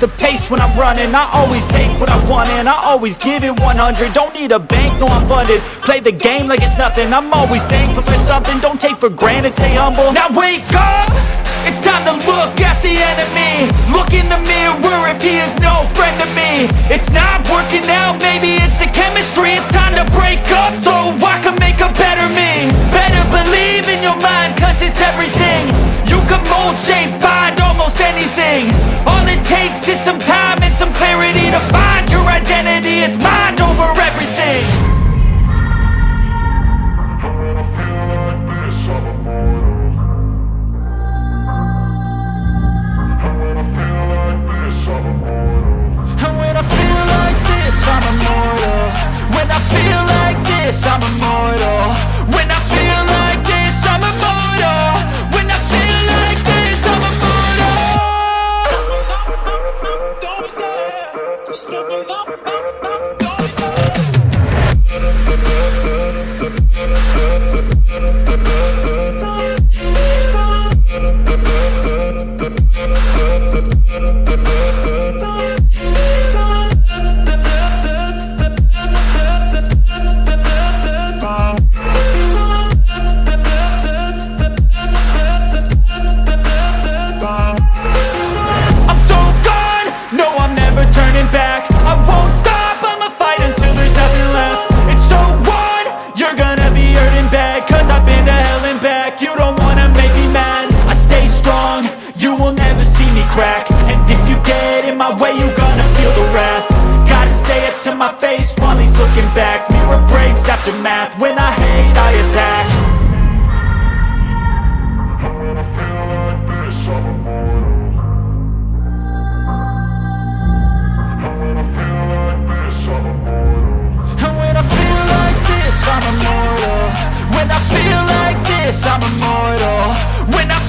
the pace when I'm running. I always take what I want and I always give it 100. Don't need a bank, no I'm funded. Play the game like it's nothing. I'm always thankful for something. Don't take for granted, stay humble. Now wake up, it's time to look at the enemy. Look in the mirror if he is no friend to me. It's not working out, maybe it's the chemistry. It's time to break up so I can make a better me. Better believe in your mind, cause it's everything. You can mold, shape, find almost anything. All it takes is some time and some clarity to find your identity. It's mind over everything. And when I feel like this, I'm immortal. When I feel like this, I'm immortal. When I feel like this, I'm immortal. When I feel like this, I'm immortal. Don't stop, just don't stop. To my face while he's looking back. Mirror breaks after math. When I hate, I attack. And when I feel like this, I'm immortal. And when I feel like this, I'm immortal. And when I feel like this, I'm immortal. When I feel like this, I'm immortal. When I